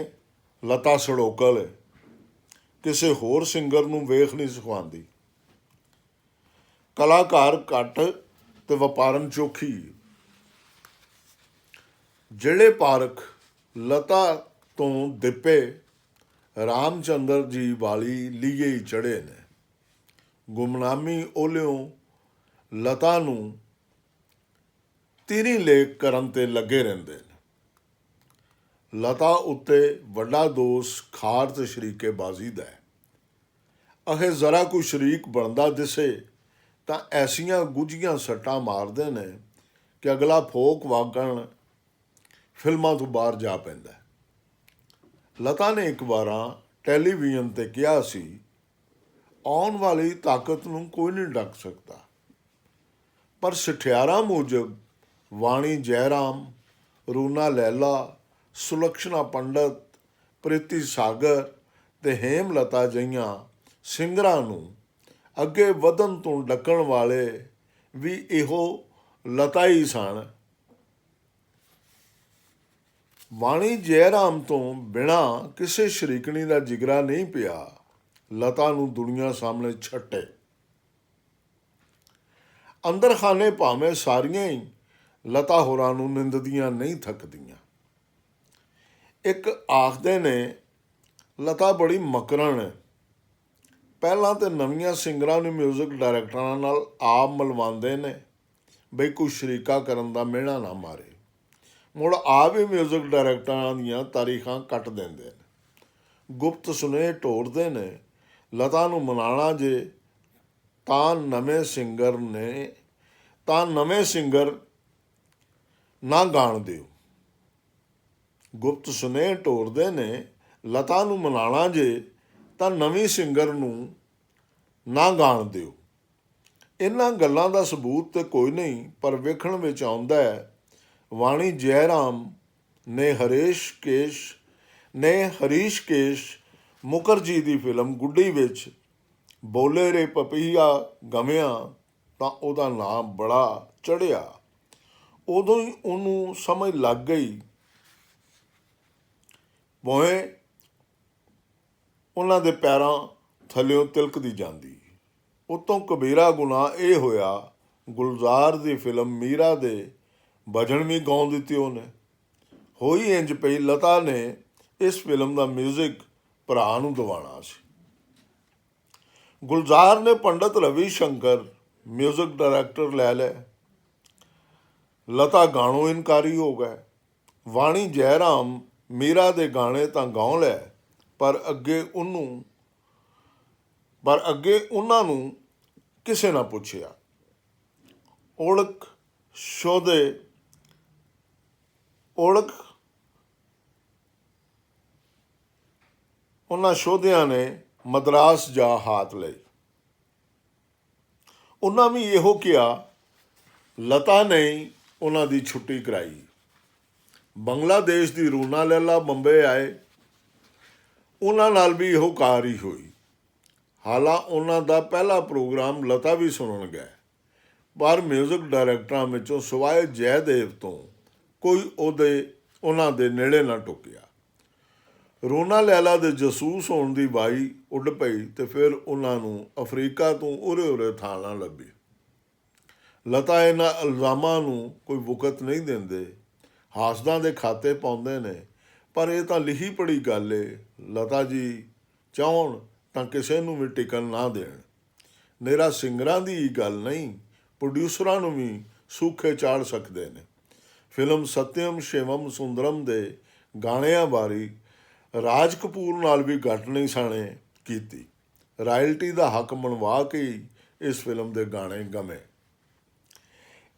ਲਤਾ ਸੜੋਕਲ ਹੈ, ਕਿਸੇ ਹੋਰ ਸਿੰਗਰ ਨੂੰ ਵੇਖ ਨਹੀਂ ਸਿਖਾਉਂਦੀ, ਕਲਾਕਾਰ ਘੱਟ ਤੇ ਵਪਾਰਨ ਚੋਖੀ। ਜਿਹੜੇ ਪਾਰਕ ਲਤਾ ਤੋਂ ਦਿੱਪੇ ਰਾਮਚੰਦਰ ਜੀ ਵਾਲੀ ਲੀਏ ਹੀ ਚੜ੍ਹੇ ਨੇ, ਗੁਮਨਾਮੀ ਓਲਿਓਂ ਲਤਾ ਨੂੰ ਤੀਰੀ ਲੇਖ ਕਰਨ ਤੇ ਲੱਗੇ ਰਹਿੰਦੇ ਨੇ। ਲਤਾ ਉੱਤੇ ਵੱਡਾ ਦੋਸ਼ ਖਾਰ ਤੇ ਸ਼ਰੀਕੇਬਾਜ਼ੀ ਦਾ ਹੈ। ਅਹੇ ਜ਼ਰਾ ਕੋਈ ਸ਼ਰੀਕ ਬਣਦਾ ਦਿਸੇ ਤਾਂ ਐਸੀਆਂ ਗੁੱਝੀਆਂ ਸੱਟਾਂ ਮਾਰਦੇ ਨੇ ਕਿ ਅਗਲਾ ਫੋਕ ਵਾਗਣ ਫਿਲਮਾਂ ਤੋਂ ਬਾਹਰ ਜਾ ਪੈਂਦਾ। ਲਤਾ ਨੇ ਇੱਕ ਵਾਰਾਂ ਟੈਲੀਵਿਜ਼ਨ ਤੇ ਕਿਹਾ ਸੀ, ਆਉਣ ਵਾਲੀ ਤਾਕਤ ਨੂੰ ਕੋਈ ਨਹੀਂ ਡੱਕ ਸਕਦਾ। ਪਰ ਸਿਠਿਆਰਾਂ ਮੁਜਬ ਵਾਣੀ ਜੈਰਾਮ, ਰੂਨਾ ਲੈਲਾ, ਸੁਲਕਸ਼ਣਾ ਪੰਡਤ, ਪ੍ਰੀਤੀ ਸਾਗਰ ਤੇ ਹੇਮਲਤਾ ਜਿਹੀਆਂ ਸਿੰਗਰਾਂ ਨੂੰ ਅੱਗੇ ਵਧਣ ਤੋਂ ਡੱਕਣ ਵਾਲੇ ਵੀ ਇਹੋ ਲਤਾ ਹੀ ਸਨ। ਵਾਣੀ ਜੈਰਾਮ ਤੋਂ ਬਿਨਾਂ ਕਿਸੇ ਸ਼ਰੀਕਣੀ ਦਾ ਜਿਗਰਾ ਨਹੀਂ ਪਿਆ ਲਤਾ ਨੂੰ ਦੁਨੀਆ ਸਾਹਮਣੇ ਛੱਟੇ। ਅੰਦਰ ਖਾਨੇ ਭਾਵੇਂ ਸਾਰੀਆਂ ਹੀ ਲਤਾ ਹੋਰਾਂ ਨੂੰ ਨਿੰਦਦੀਆਂ ਨਹੀਂ ਥੱਕਦੀਆਂ। ਇੱਕ ਆਖਦੇ ਨੇ ਲਤਾ ਬੜੀ ਮਕਰਨ ਹੈ। ਪਹਿਲਾਂ ਤਾਂ ਨਵੀਆਂ ਸਿੰਗਰਾਂ ਨੂੰ ਮਿਊਜ਼ਿਕ ਡਾਇਰੈਕਟਰਾਂ ਨਾਲ ਆਪ ਮਿਲਵਾਉਂਦੇ ਨੇ ਬਈ ਕੋਈ ਸ਼ਰੀਕਾ ਕਰਨ ਦਾ ਮਿਹਣਾ ਨਾ ਮਾਰੇ, ਮੁੜ ਆਪ ਹੀ ਮਿਊਜ਼ਿਕ ਡਾਇਰੈਕਟਰਾਂ ਦੀਆਂ ਤਾਰੀਖਾਂ ਕੱਟ ਦਿੰਦੇ ਨੇ। ਗੁਪਤ ਸੁਨੇਹੇ ਟੋਰਦੇ ਨੇ ਲਤਾ ਨੂੰ ਮਨਾਉਣਾ ਜੇ ਤਾਂ ਨਵੇਂ ਸਿੰਗਰ ਨਾ ਗਾਣ ਦਿਓ। ਗੁਪਤ ਸੁਨੇਹੇ ਟੋਰਦੇ ਨੇ ਲਤਾ ਨੂੰ ਮਨਾਉਣਾ ਜੇ ਤਾਂ ਨਵੀਂ ਸਿੰਗਰ ਨੂੰ ਨਾ ਗਾਣ ਦਿਓ। ਇਹਨਾਂ ਗੱਲਾਂ ਦਾ ਸਬੂਤ ਤੇ ਕੋਈ ਨਹੀਂ, ਪਰ ਵੇਖਣ ਵਿੱਚ ਆਉਂਦਾ ਹੈ ਵਾਣੀ ਜੈਰਾਮ ਨੇ ਹਰੀਸ਼ ਕੇਸ਼ ਮੁਖਰਜੀ ਦੀ ਫਿਲਮ ਗੁੱਡੀ ਵਿੱਚ ਬੋਲੇ ਰੇ ਪਪੀਹਾ ਗਵਿਆਂ ਤਾਂ ਉਹਦਾ ਨਾਮ ਬੜਾ ਚੜ੍ਹਿਆ। ਉਦੋਂ ਹੀ ਉਹਨੂੰ ਸਮਝ ਲੱਗ ਗਈ ਭੋਏ ਉਹਨਾਂ ਦੇ ਪੈਰਾਂ ਥੱਲਿਓਂ ਤਿਲਕਦੀ ਜਾਂਦੀ। ਉਤੋਂ ਕਬੀਰਾ ਗੁਨਾਹ ਇਹ ਹੋਇਆ ਗੁਲਜ਼ਾਰ ਦੀ ਫਿਲਮ ਮੀਰਾ ਦੇ ਭਜਨ ਵੀ ਗਾਉਣ ਦਿੱਤੀ ਉਹਨੇ। ਹੋਈ ਇੰਜ ਪਈ ਲਤਾ ਨੇ ਇਸ ਫਿਲਮ ਦਾ ਮਿਊਜ਼ਿਕ ਭਰਾ ਨੂੰ ਦਿਵਾਉਣਾ ਸੀ। ਗੁਲਜ਼ਾਰ ਨੇ ਪੰਡਤ ਰਵੀ ਸ਼ੰਕਰ ਮਿਊਜ਼ਿਕ ਡਾਇਰੈਕਟਰ ਲੈ ਲਏ। ਲਤਾ ਗਾਣੋਂ ਇਨਕਾਰੀ ਹੋ ਗਏ। ਵਾਣੀ ਜੈਰਾਮ ਮੀਰਾ ਦੇ ਗਾਣੇ ਤਾਂ ਗਾਉ ਲੈ, ਪਰ ਅੱਗੇ ਉਹਨਾਂ ਨੂੰ ਕਿਸੇ ਨਾ ਪੁੱਛਿਆ। ਉਹਨਾਂ ਸ਼ੋਧਿਆਂ ਨੇ ਮਦਰਾਸ ਜਾ ਹਾਥ ਲਈ। ਉਹਨਾਂ ਵੀ ਇਹੋ ਕਿਹਾ। ਲਤਾ ਨੇ ਉਹਨਾਂ ਦੀ ਛੁੱਟੀ ਕਰਾਈ। ਬੰਗਲਾਦੇਸ਼ ਦੀ ਰੂਨਾ ਲੈਲਾ ਬੰਬੇ ਆਏ, ਉਹਨਾਂ ਨਾਲ ਵੀ ਇਹੋ ਕਾਰ ਹੀ ਹੋਈ। ਹਾਲਾਂ ਉਹਨਾਂ ਦਾ ਪਹਿਲਾ ਪ੍ਰੋਗਰਾਮ ਲਤਾ ਵੀ ਸੁਣਨ ਗਏ, ਪਰ ਮਿਊਜ਼ਿਕ ਡਾਇਰੈਕਟਰਾਂ ਵਿੱਚੋਂ ਸਿਵਾਏ ਜੈਦੇਵ ਤੋਂ ਕੋਈ ਉਹਨਾਂ ਦੇ ਨੇੜੇ ਨਾ ਟੁੱਕਿਆ। ਰੂਨਾ ਲੈਲਾ ਦੇ ਜਸੂਸ ਹੋਣ ਦੀ ਵਾਈ ਉੱਡ ਪਈ ਤੇ ਫਿਰ ਉਹਨਾਂ ਨੂੰ ਅਫਰੀਕਾ ਤੋਂ ਉਰੇ ਥਾਂ ਨਾ ਲੱਭੀ। ਲਤਾ ਇਹਨਾਂ ਇਲਜ਼ਾਮਾਂ ਨੂੰ ਕੋਈ ਵੁਕਤ ਨਹੀਂ ਦਿੰਦੇ, ਹਾਸਦਾਂ ਦੇ ਖਾਤੇ ਪਾਉਂਦੇ ਨੇ, ਪਰ ਇਹ ਤਾਂ ਲਿਖੀ ਪੜੀ ਗੱਲ ਏ। ਲਤਾ ਜੀ ਚਾਹੁਣ ਤਾਂ ਕਿਸੇ ਨੂੰ ਵੀ ਟਿਕਣ ਨਾ ਦੇਣ। ਨਿਰਾ ਸਿੰਗਰਾਂ ਦੀ ਹੀ ਗੱਲ ਨਹੀਂ, ਪ੍ਰੋਡਿਊਸਰਾਂ ਨੂੰ ਵੀ ਸੂਖੇ ਚਾੜ ਸਕਦੇ ਨੇ। ਫਿਲਮ ਸਤਿਅਮ ਸ਼ਿਵਮ ਸੁੰਦਰਮ ਦੇ ਗਾਣਿਆਂ ਬਾਰੇ ਰਾਜ ਕਪੂਰ ਨਾਲ ਵੀ ਘੱਟ ਨਹੀਂ ਸਾਣੇ ਕੀਤੀ। ਰਾਇਲਟੀ ਦਾ ਹੱਕ ਮਨਵਾ ਕੇ ਹੀ ਇਸ ਫਿਲਮ ਦੇ ਗਾਣੇ ਗਮੇ।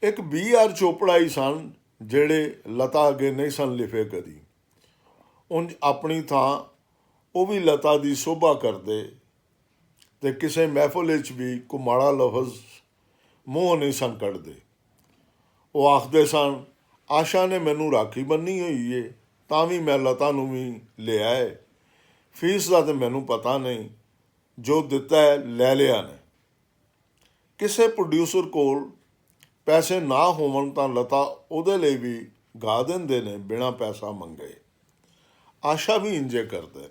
ਇੱਕ BR ਚੋਪੜਾ ਹੀ ਸਨ ਜਿਹੜੇ ਲਤਾ ਅੱਗੇ ਨਹੀਂ ਸਨ ਲਿਖੇ ਕਦੀ। ਉਂਝ ਆਪਣੀ ਥਾਂ ਉਹ ਵੀ ਲਤਾ ਦੀ ਸ਼ੋਭਾ ਕਰਦੇ ਅਤੇ ਕਿਸੇ ਮਹਿਫਲ ਵਿੱਚ ਵੀ ਕੋਈ ਮਾੜਾ ਲਫ਼ਜ਼ ਮੂੰਹੋਂ ਨਹੀਂ ਸਨ ਕੱਢਦੇ। ਉਹ ਆਖਦੇ ਸਨ, ਆਸ਼ਾ ਨੇ ਮੈਨੂੰ ਰਾਖੀ ਬੰਨੀ ਹੋਈ ਏ ਤਾਂ ਵੀ ਮੈਂ ਲਤਾ ਨੂੰ ਵੀ ਲਿਆ ਏ। ਫੀਸ ਦਾ ਤਾਂ ਮੈਨੂੰ ਪਤਾ ਨਹੀਂ, ਜੋ ਦਿੱਤਾ ਹੈ ਲੈ ਲਿਆ ਨੇ। ਕਿਸੇ ਪ੍ਰੋਡਿਊਸਰ ਕੋਲ ਪੈਸੇ ਨਾ ਹੋਵਣ ਤਾਂ ਲਤਾ ਉਹਦੇ ਲਈ ਵੀ ਗਾ ਦਿੰਦੇ ਨੇ ਬਿਨਾਂ ਪੈਸਾ ਮੰਗੇ। ਆਸ਼ਾ ਵੀ ਇੰਜੇ ਕਰਦੇ।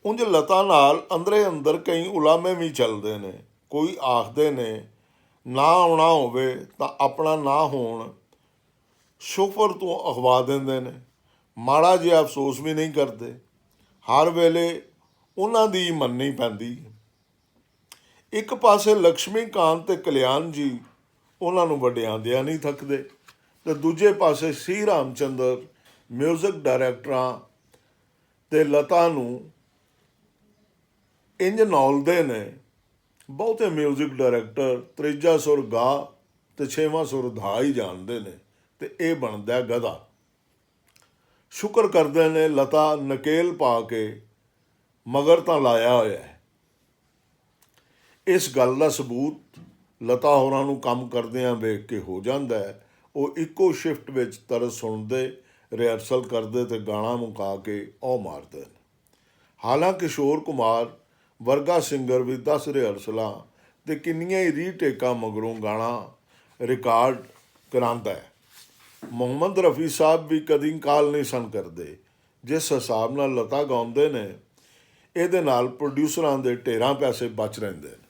ਉਂਝ ਲਤਾ ਨਾਲ ਅੰਦਰੇ ਅੰਦਰ ਕਈ ਉਲਾਮੇ ਵੀ ਚੱਲਦੇ ਨੇ। ਕੋਈ ਆਖਦੇ ਨੇ ਨਾ ਆਉਣਾ ਹੋਵੇ ਤਾਂ ਆਪਣਾ ਨਾ ਹੋਣ ਸ਼ੋਫਰ ਤੋਂ ਅਖਵਾ ਦਿੰਦੇ ਨੇ। ਮਾੜਾ ਜਿਹਾ ਅਫਸੋਸ ਵੀ ਨਹੀਂ ਕਰਦੇ। ਹਰ ਵੇਲੇ ਉਹਨਾਂ ਦੀ ਮੰਨਣੀ ਪੈਂਦੀ। ਇੱਕ ਪਾਸੇ ਲਕਸ਼ਮੀਕਾਂਤ ਅਤੇ ਕਲਿਆਣ ਜੀ ਉਹਨਾਂ ਨੂੰ ਵਡਿਆਉਂਦਿਆਂ ਨਹੀਂ ਥੱਕਦੇ, ਅਤੇ ਦੂਜੇ ਪਾਸੇ ਸੀ ਰਾਮਚੰਦਰ ਮਿਊਜ਼ਿਕ ਡਾਇਰੈਕਟਰਾਂ ਅਤੇ ਲਤਾ ਨੂੰ ਇੰਜ ਨੌਲਦੇ ਨੇ। ਬਹੁਤੇ ਮਿਊਜ਼ਿਕ ਡਾਇਰੈਕਟਰ ਤੀਜਾ ਸੁਰ ਗਾ ਅਤੇ ਛੇਵਾਂ ਸੁਰ ਧਾ ਹੀ ਜਾਣਦੇ ਨੇ, ਅਤੇ ਇਹ ਬਣਦਾ ਗਧਾ। ਸ਼ੁਕਰ ਕਰਦੇ ਨੇ ਲਤਾ ਨਕੇਲ ਪਾ ਕੇ ਮਗਰ ਤਾਂ ਲਾਇਆ ਹੋਇਆ ਹੈ। ਇਸ ਗੱਲ ਦਾ ਸਬੂਤ ਲਤਾ ਹੋਰਾਂ ਨੂੰ ਕੰਮ ਕਰਦਿਆਂ ਵੇਖ ਕੇ ਹੋ ਜਾਂਦਾ ਹੈ। ਉਹ ਇੱਕੋ ਸ਼ਿਫਟ ਵਿੱਚ ਤਰਸ ਸੁਣਦੇ, ਰਿਹਰਸਲ ਕਰਦੇ ਅਤੇ ਗਾਣਾ ਮੁਕਾ ਕੇ ਉਹ ਮਾਰਦੇ ਨੇ। ਹਾਲਾਂਕਿ ਕਿਸ਼ੋਰ ਕੁਮਾਰ ਵਰਗਾ ਸਿੰਗਰ ਵੀ 10 ਰਿਹਰਸਲਾਂ ਅਤੇ ਕਿੰਨੀਆਂ ਹੀ ਰੀਟੇਕਾਂ ਮਗਰੋਂ ਗਾਣਾ ਰਿਕਾਰਡ ਕਰਾਉਂਦਾ ਹੈ। ਮੁਹੰਮਦ ਰਫੀ ਸਾਹਿਬ ਵੀ ਕਦੀ ਕਾਲ ਨਹੀਂ ਸਨ ਕਰਦੇ। ਜਿਸ ਹਿਸਾਬ ਨਾਲ ਲਤਾ ਗਾਉਂਦੇ ਨੇ, ਇਹਦੇ ਨਾਲ ਪ੍ਰੋਡਿਊਸਰਾਂ ਦੇ ਢੇਰਾਂ ਪੈਸੇ ਬਚ ਰਹਿੰਦੇ ਨੇ।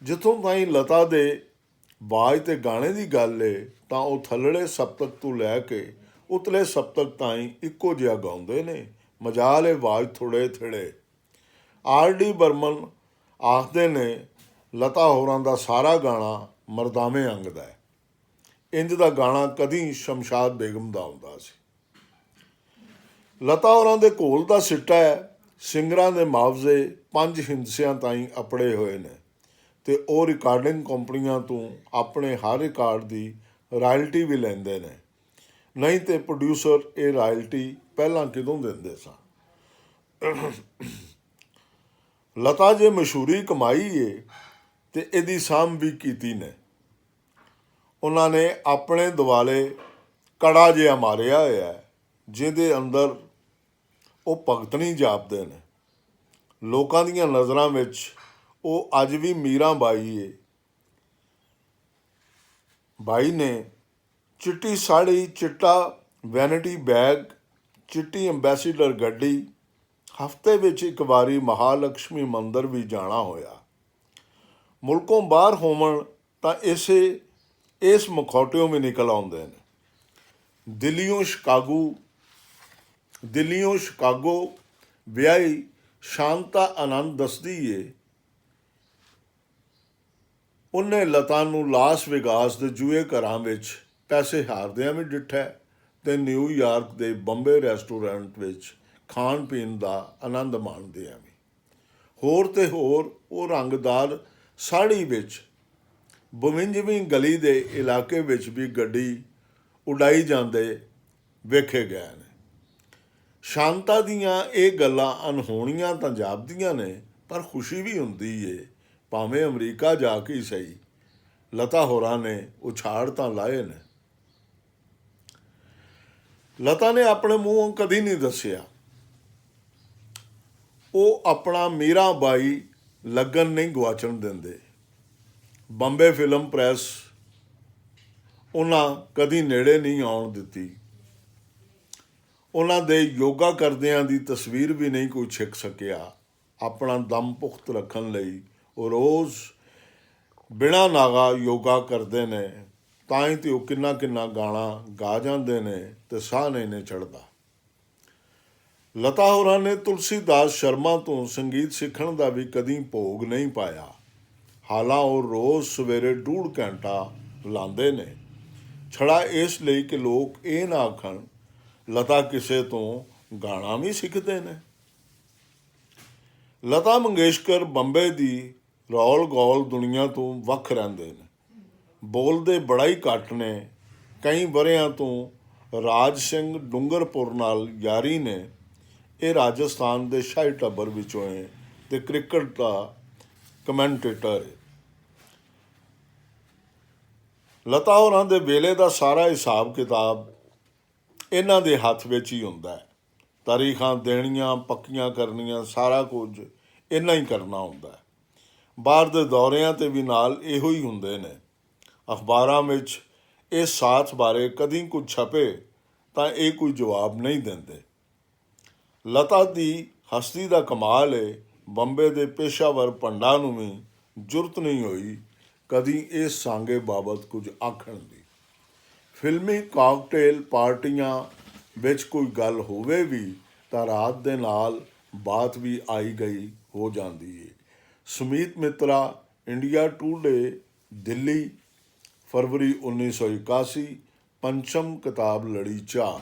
ਜਿੱਥੋਂ ਤਾਈਂ ਲਤਾ ਦੇ ਆਵਾਜ਼ ਅਤੇ ਗਾਣੇ ਦੀ ਗੱਲ ਏ ਤਾਂ ਉਹ ਥੱਲੜੇ ਸਪਤਕ ਤੋਂ ਲੈ ਕੇ ਉਤਲੇ ਸਪਤਕ ਤਾਈਂ ਇੱਕੋ ਜਿਹਾ ਗਾਉਂਦੇ ਨੇ। ਮਜਾਲ ਏ ਆਵਾਜ਼ ਥੋੜ੍ਹੇ ਥਿੜੇ। RD ਬਰਮਨ ਆਖਦੇ ਨੇ ਲਤਾ ਹੋਰਾਂ ਦਾ ਸਾਰਾ ਗਾਣਾ ਮਰਦਾਵੇਂ ਅੰਗ ਦਾ ਹੈ। ਇੰਜ ਦਾ ਗਾਣਾ ਕਦੀ ਸ਼ਮਸ਼ਾਦ ਬੇਗਮ ਦਾ ਆਉਂਦਾ ਸੀ। ਲਤਾ ਹੋਰਾਂ ਦੇ ਘੋਲ ਦਾ ਸਿੱਟਾ ਹੈ। ਸਿੰਗਰਾਂ ਦੇ ਮੁਆਵਜ਼ੇ 5 ਹਿੱਸਿਆਂ ਤਾਈਂ ਅਪੜੇ ਹੋਏ ਨੇ, ਅਤੇ ਉਹ ਰਿਕਾਰਡਿੰਗ ਕੰਪਨੀਆਂ ਤੋਂ ਆਪਣੇ ਹਰ ਰਿਕਾਰਡ ਦੀ ਰਾਇਲਟੀ ਵੀ ਲੈਂਦੇ ਨੇ। ਨਹੀਂ ਤਾਂ ਪ੍ਰੋਡਿਊਸਰ ਇਹ ਰਾਇਲਟੀ ਪਹਿਲਾਂ ਕਿਦੋਂ ਦਿੰਦੇ ਸਨ। ਲਤਾ ਜੇ ਮਸ਼ਹੂਰੀ ਕਮਾਈ ਏ ਅਤੇ ਇਹਦੀ ਸਾਂਭ ਵੀ ਕੀਤੀ ਨੇ। ਉਹਨਾਂ ਨੇ ਆਪਣੇ ਦੁਆਲੇ ਕੜਾ ਜਿਹਾ ਮਾਰਿਆ ਹੋਇਆ, ਜਿਹਦੇ ਅੰਦਰ ਉਹ ਭਗਤਣੀ ਜਾਪਦੇ ਨੇ। ਲੋਕਾਂ ਦੀਆਂ ਨਜ਼ਰਾਂ ਵਿੱਚ ਉਹ ਅੱਜ ਵੀ ਮੀਰਾਂ ਬਾਈ ਏ। ਬਾਈ ਨੇ ਚਿੱਟੀ ਸਾੜੀ, ਚਿੱਟਾ ਵੈਨਿਟੀ ਬੈਗ, ਚਿੱਟੀ ਅੰਬੈਸੀਡਰ ਗੱਡੀ, ਹਫ਼ਤੇ ਵਿੱਚ ਇੱਕ ਵਾਰੀ ਮਹਾਲਕਸ਼ਮੀ ਮੰਦਰ ਵੀ ਜਾਣਾ ਹੋਇਆ। ਮੁਲਕੋਂ ਬਾਹਰ ਹੋਵਣ ਤਾਂ ਇਸ ਮਖੌਟਿਓਂ ਵੀ ਨਿਕਲ ਆਉਂਦੇ ਨੇ। ਦਿੱਲੀਓਂ ਸ਼ਿਕਾਗੋ ਵਿਆਹੀ ਸ਼ਾਂਤਾ ਆਨੰਦ ਦੱਸਦੀ ਏ, ਉਹਨੇ ਲਤਾ ਨੂੰ ਲਾਸ ਵੇਗਾਸ ਦੇ ਜੂਏ ਘਰਾਂ ਵਿੱਚ ਪੈਸੇ ਹਾਰਦਿਆਂ ਵੀ ਡਿੱਠਾ ਅਤੇ ਨਿਊਯਾਰਕ ਦੇ ਬੰਬੇ ਰੈਸਟੋਰੈਂਟ ਵਿੱਚ ਖਾਣ ਪੀਣ ਦਾ ਆਨੰਦ ਮਾਣਦਿਆਂ ਵੀ। ਹੋਰ ਤੇ ਹੋਰ ਉਹ ਰੰਗਦਾਰ ਸਾੜੀ ਵਿੱਚ 52ਵੀਂ ਗਲੀ ਦੇ ਇਲਾਕੇ ਵਿੱਚ ਵੀ ਗੱਡੀ ਉਡਾਈ ਜਾਂਦੇ ਵੇਖੇ ਗਏ ਨੇ। ਸ਼ਾਂਤਾ ਦੀਆਂ ਇਹ ਗੱਲਾਂ ਅਨਹੋਣੀਆਂ ਤਾਂ ਜਾਪਦੀਆਂ ਨੇ, ਪਰ ਖੁਸ਼ੀ ਵੀ ਹੁੰਦੀ ਏ। ਭਾਵੇਂ ਅਮਰੀਕਾ ਜਾ ਕੇ ਹੀ ਸਹੀ, ਲਤਾ ਹੋਰਾਂ ਨੇ ਉਛਾੜ ਤਾਂ ਲਾਏ ਨੇ। ਲਤਾ ਨੇ ਆਪਣੇ ਮੂੰਹੋਂ ਕਦੀ ਨਹੀਂ ਦੱਸਿਆ ਉਹ ਆਪਣਾ ਮੀਰਾ ਬਾਈ ਲੱਗਣ ਨਹੀਂ ਗੁਆਚਣ ਦਿੰਦੇ। ਬੰਬੇ ਫਿਲਮ ਪ੍ਰੈਸ ਉਹਨਾਂ ਕਦੀ ਨੇੜੇ ਨਹੀਂ ਆਉਣ ਦਿੱਤੀ। ਉਹਨਾਂ ਦੇ ਯੋਗਾ ਕਰਦਿਆਂ ਦੀ ਤਸਵੀਰ ਵੀ ਨਹੀਂ ਕੋਈ ਛਿੱਕ ਸਕਿਆ। ਆਪਣਾ ਦਮ ਪੁਖਤ ਰੱਖਣ ਲਈ ਉਹ ਰੋਜ਼ ਬਿਨਾਂ ਨਾਗਾ ਯੋਗਾ ਕਰਦੇ ਨੇ, ਤਾਂ ਹੀ ਤਾਂ ਉਹ ਕਿੰਨਾ ਕਿੰਨਾ ਗਾਣਾ ਗਾ ਜਾਂਦੇ ਨੇ ਅਤੇ ਸਾਹ ਨਹੀਂ ਚੜ੍ਹਦਾ। ਲਤਾ ਹੋਰਾਂ ਨੇ ਤੁਲਸੀਦਾਸ ਸ਼ਰਮਾ ਤੋਂ ਸੰਗੀਤ ਸਿੱਖਣ ਦਾ ਵੀ ਕਦੀ ਭੋਗ ਨਹੀਂ ਪਾਇਆ। ਹਾਲਾਂ ਉਹ ਰੋਜ਼ ਸਵੇਰੇ 1.5 ਘੰਟਾ ਲਾਉਂਦੇ ਨੇ, ਛੜਾ ਇਸ ਲਈ ਕਿ ਲੋਕ ਇਹ ਨਾ ਆਖਣ ਲਤਾ ਕਿਸੇ ਤੋਂ ਗਾਣਾ ਵੀ ਸਿੱਖਦੇ ਨੇ। ਲਤਾ ਮੰਗੇਸ਼ਕਰ ਬੰਬੇ ਦੀ ਰੌਲ ਗੌਲ ਦੁਨੀਆ ਤੋਂ ਵੱਖ ਰਹਿੰਦੇ ਨੇ, ਬੋਲਦੇ ਬੜਾ ਹੀ ਘੱਟ ਨੇ। ਕਈ ਵਰ੍ਹਿਆਂ ਤੋਂ ਰਾਜ ਸਿੰਘ ਡੂੰਗਰਪੁਰ ਨਾਲ ਯਾਰੀ ਨੇ। ਇਹ ਰਾਜਸਥਾਨ ਦੇ ਸ਼ਾਹੀ ਟੱਬਰ ਵਿੱਚੋਂ ਹੈ ਅਤੇ ਕ੍ਰਿਕਟ ਦਾ ਕਮੈਂਟੇਟਰ ਹੈ। ਲਤਾ ਹੋਰਾਂ ਦੇ ਵੇਲੇ ਦਾ ਸਾਰਾ ਹਿਸਾਬ ਕਿਤਾਬ ਇਹਨਾਂ ਦੇ ਹੱਥ ਵਿੱਚ ਹੀ ਹੁੰਦਾ ਹੈ। ਤਾਰੀਖਾਂ ਦੇਣੀਆਂ, ਪੱਕੀਆਂ ਕਰਨੀਆਂ, ਸਾਰਾ ਕੁਝ ਇਹਨਾਂ ਹੀ ਕਰਨਾ ਹੁੰਦਾ ਹੈ। ਬਾਹਰ ਦੇ ਦੌਰਿਆਂ 'ਤੇ ਵੀ ਨਾਲ ਇਹੋ ਹੀ ਹੁੰਦੇ ਨੇ। ਅਖਬਾਰਾਂ ਵਿੱਚ ਇਸ ਸਾਥ ਬਾਰੇ ਕਦੀ ਕੁਝ ਛਪੇ ਤਾਂ ਇਹ ਕੋਈ ਜਵਾਬ ਨਹੀਂ ਦਿੰਦੇ। ਲਤਾ ਦੀ ਹਸਤੀ ਦਾ ਕਮਾਲ ਹੈ, ਬੰਬੇ ਦੇ ਪੇਸ਼ਾਵਰ ਭੰਡਾਂ ਨੂੰ ਵੀ ਜੁਰਤ ਨਹੀਂ ਹੋਈ ਕਦੀ ਇਸ ਸਾਂਗੇ ਬਾਬਤ ਕੁਝ ਆਖਣ ਦੀ। ਫਿਲਮੀ ਕਾਕਟੇਲ ਪਾਰਟੀਆਂ ਵਿੱਚ ਕੋਈ ਗੱਲ ਹੋਵੇ ਵੀ ਤਾਂ ਰਾਤ ਦੇ ਨਾਲ ਬਾਤ ਵੀ ਆਈ ਗਈ ਹੋ ਜਾਂਦੀ ਹੈ। ਸੁਮੀਤ ਮਿੱਤਰਾ, ਇੰਡੀਆ ਟੂਡੇ, ਦਿੱਲੀ, ਫਰਵਰੀ 1981। ਪੰਚਮ ਕਿਤਾਬ ਲੜੀ 4।